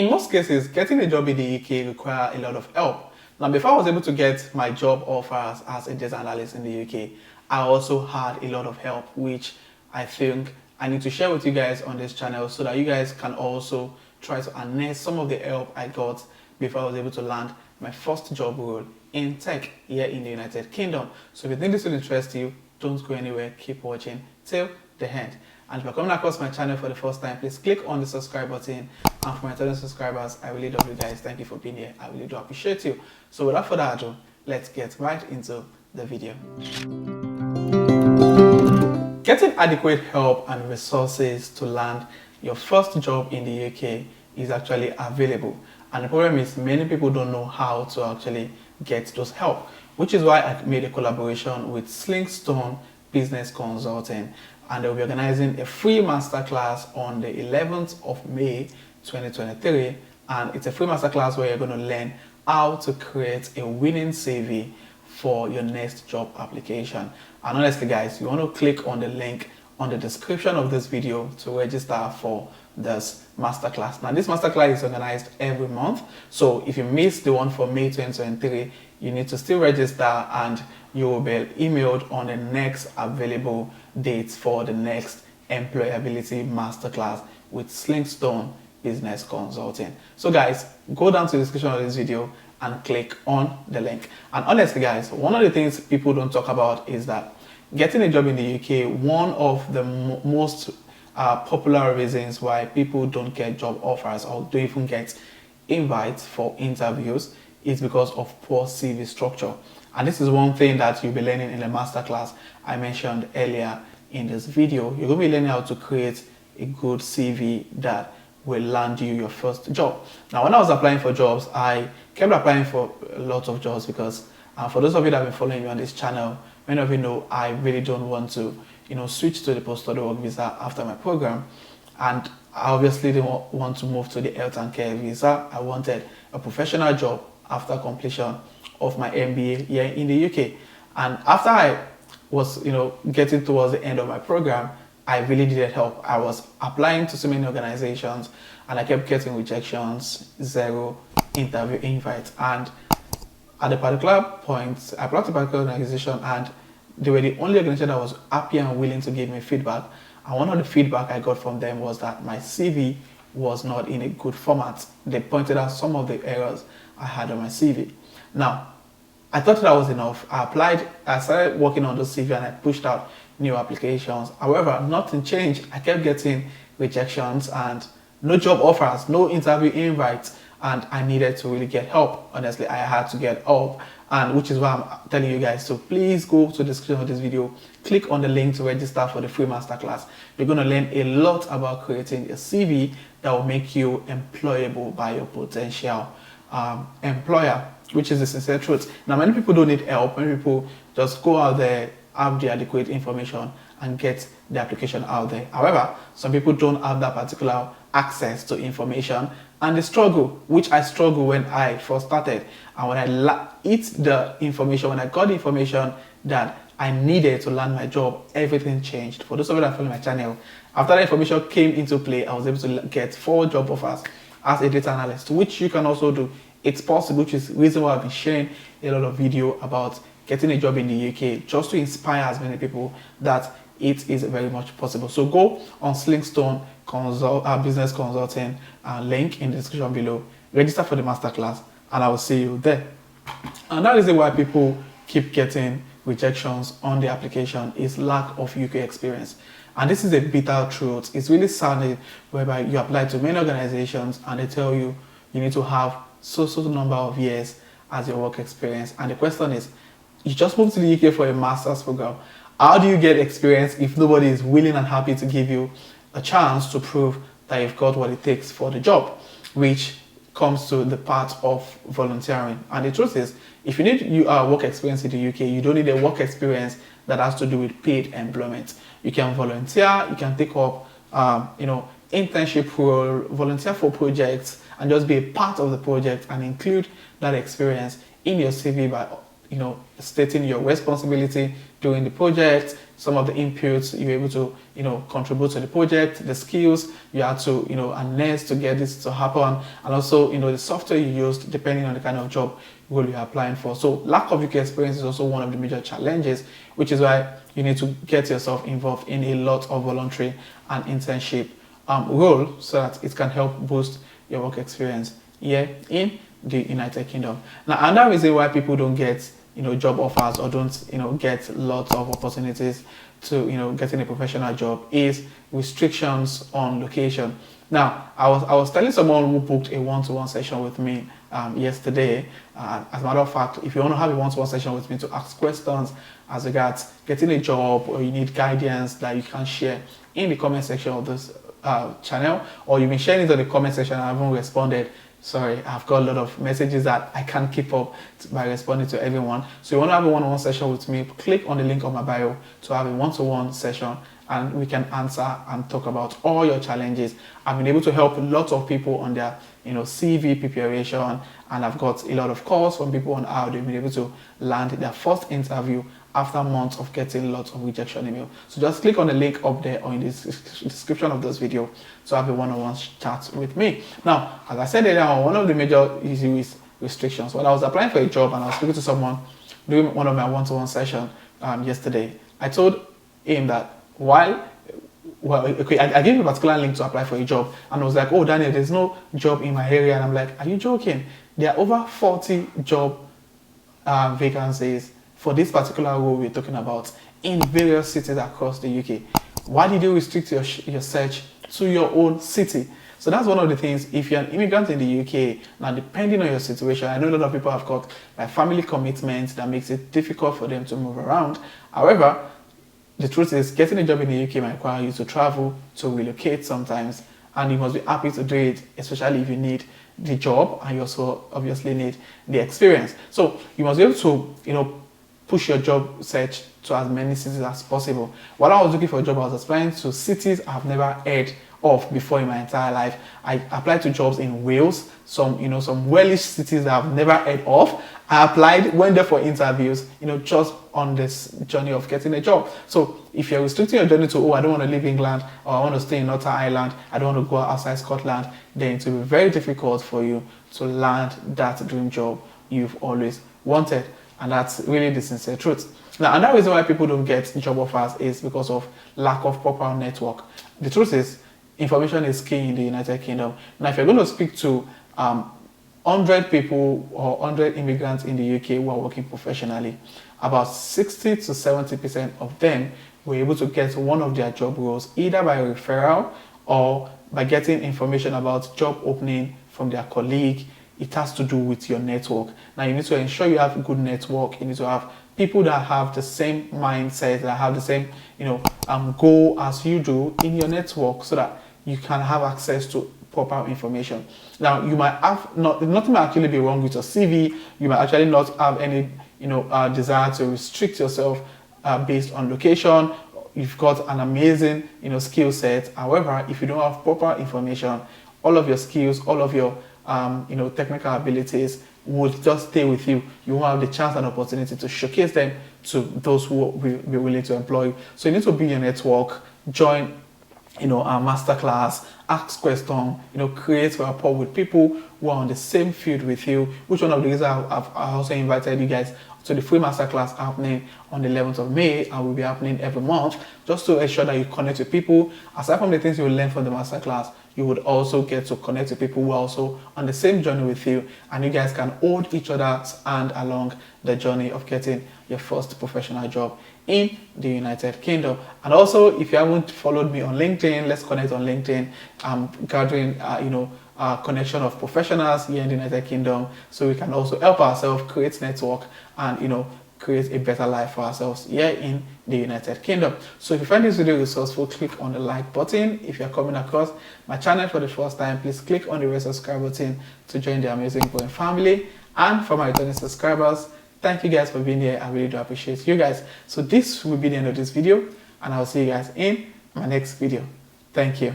In most cases, getting a job in the UK requires a lot of help. Now, before I was able to get my job offers as a data analyst in the UK, I also had a lot of help, which I think I need to share with you guys on this channel so that you guys can also try to harness some of the help I got before I was able to land my first job role in tech here in the United Kingdom. So if you think this will interest you, don't go anywhere, keep watching till the end. And if you're coming across my channel for the first time, please click on the subscribe button. And for my 10 subscribers, I really love you guys. Thank you for being here. I really do appreciate you. So without further ado, let's get right into the video. Getting adequate help and resources to land your first job in the UK is actually available. And the problem is many people don't know how to actually get those help, which is why I made a collaboration with Slingstone Business Consulting, and they'll be organizing a free masterclass on the 11th of May 2023. And it's a free masterclass where you're going to learn how to create a winning CV for your next job application. And honestly guys, you want to click on the link on the description of this video to register for this masterclass. Now this masterclass is organized every month, so if you missed the one for May 2023, you need to still register and you will be emailed on the next available dates for the next employability masterclass with Slingstone Business Consulting. So guys, go down to the description of this video and click on the link. And honestly guys, one of the things people don't talk about is that getting a job in the UK, one of the most popular reasons why people don't get job offers or don't even get invites for interviews is because of poor CV structure. And this is one thing that you'll be learning in the masterclass I mentioned earlier in this video. You're going to be learning how to create a good CV that will land you your first job. Now, when I was applying for jobs, I kept applying for lots of jobs because for those of you that have been following me on this channel, many of you know I really don't want to, switch to the post-study work visa after my program. And I obviously didn't want to move to the health and care visa. I wanted a professional job after completion of my MBA here in the UK. And after I was, getting towards the end of my program, I really needed help. I was applying to so many organizations and I kept getting rejections, zero interview invites. And at a particular point, I applied to a particular organization and they were the only organization that was happy and willing to give me feedback. And one of the feedback I got from them was that my CV was not in a good format. They pointed out some of the errors I had on my CV. Now, I thought that was enough. I started working on the CV and I pushed out new applications. However, nothing changed. I kept getting rejections and no job offers, no interview invites, and I needed to really get help. Honestly, I had to get help, and which is why I'm telling you guys. So please go to the description of this video, click on the link to register for the free masterclass. You're going to learn a lot about creating a CV that will make you employable by your potential employer, which is the sincere truth. Now, many people don't need help. Many people just go out there, have the adequate information and get the application out there. However, some people don't have that particular access to information and they struggle, which I struggled when I first started. And when I got the information that I needed to land my job, everything changed. For those of you that follow my channel, after that information came into play, I was able to get 4 job offers as a data analyst, which you can also do. It's possible, which is the reason why I've been sharing a lot of video about getting a job in the UK, just to inspire as many people that it is very much possible. So go on Slingstone Business Consulting link in the description below, register for the masterclass, and I will see you there. Another reason why people keep getting rejections on the application is lack of UK experience. And this is a bitter truth. It's really sad whereby you apply to many organizations and they tell you you need to have so number of years as your work experience. And the question is, you just moved to the UK for a master's program. How do you get experience if nobody is willing and happy to give you a chance to prove that you've got what it takes for the job, which comes to the part of volunteering. And the truth is, if you need work experience in the UK, you don't need a work experience that has to do with paid employment. You can volunteer, you can take up, internship role, volunteer for projects, and just be a part of the project and include that experience in your CV by, stating your responsibility during the project, some of the inputs, you're able to, contribute to the project, the skills you had to, harness to get this to happen, and also, the software you used depending on the kind of job role you're applying for. So lack of UK experience is also one of the major challenges, which is why you need to get yourself involved in a lot of voluntary and internship role so that it can help boost your work experience here in the United Kingdom. Now, another reason why people don't get job offers or don't get lots of opportunities to getting a professional job is restrictions on location. Now, I was telling someone who booked a one-to-one session with me yesterday. As a matter of fact, if you want to have a one-to-one session with me to ask questions as regards getting a job, or you need guidance that you can share in the comment section of this channel, or you've been sharing it in the comment section and I haven't responded. Sorry, I've got a lot of messages that I can't keep up by responding to everyone. So you want to have a one-on-one session with me, click on the link on my bio to have a one-to-one session, and we can answer and talk about all your challenges. I've been able to help lots of people on their CV preparation, and I've got a lot of calls from people on how they've been able to land their first interview after months of getting lots of rejection email. So just click on the link up there or in the description of this video to have a one-on-one chat with me. Now, as I said earlier, one of the major issues is restrictions. When I was applying for a job and I was speaking to someone during one of my one-to-one sessions yesterday, I told him that I gave him a particular link to apply for a job, and I was like, oh Daniel, there's no job in my area. And I'm like, are you joking? There are over 40 job vacancies for this particular role we're talking about in various cities across the UK. Why did you restrict your search to your own city? So that's one of the things. If you're an immigrant in the UK, now depending on your situation, I know a lot of people have got family commitments that makes it difficult for them to move around. However, the truth is, getting a job in the UK might require you to travel, to relocate sometimes, and you must be happy to do it, especially if you need the job and you also obviously need the experience. So you must be able to, push your job search to as many cities as possible. While I was looking for a job, I was applying to cities I've never heard of before in my entire life. I applied to jobs in Wales, some Welsh cities that I've never heard of. I applied, went there for interviews, just on this journey of getting a job. So if you're restricting your journey to, oh, I don't want to leave England, or I want to stay in Northern Ireland, I don't want to go outside Scotland, then it will be very difficult for you to land that dream job you've always wanted. And that's really the sincere truth. Now, another reason why people don't get job offers is because of lack of proper network. The truth is, information is key in the United Kingdom. Now, if you're going to speak to 100 people or 100 immigrants in the UK who are working professionally, about 60 to 70% of them were able to get one of their job roles either by referral or by getting information about job opening from their colleague. It has to do with your network. Now, you need to ensure you have a good network. You need to have people that have the same mindset, that have the same, goal as you do in your network, so that you can have access to proper information. Now, you might have nothing might actually be wrong with your CV. You might actually not have any, desire to restrict yourself based on location. You've got an amazing, skill set. However, if you don't have proper information, all of your skills, all of your technical abilities would just stay with you. You won't have the chance and opportunity to showcase them to those who will be willing to employ you. So you need to build your network, join a masterclass, ask questions, create rapport with people who are on the same field with you, which one of the reasons I've also invited you guys to the free masterclass happening on the 11th of May, and will be happening every month, just to ensure that you connect with people. Aside from the things you will learn from the masterclass, you would also get to connect with people who are also on the same journey with you, and you guys can hold each other's hand along the journey of getting your first professional job in the United Kingdom. And also, if you haven't followed me on LinkedIn, let's connect on LinkedIn. I'm gathering, connection of professionals here in the United Kingdom, so we can also help ourselves create network and create a better life for ourselves here in the United Kingdom. So if you find this video resourceful, click on the like button. If you're coming across my channel for the first time, please click on the red subscribe button to join the amazing growing family. And for my returning subscribers, thank you guys for being here. I really do appreciate you guys. So this will be the end of this video, and I'll see you guys in my next video. Thank you.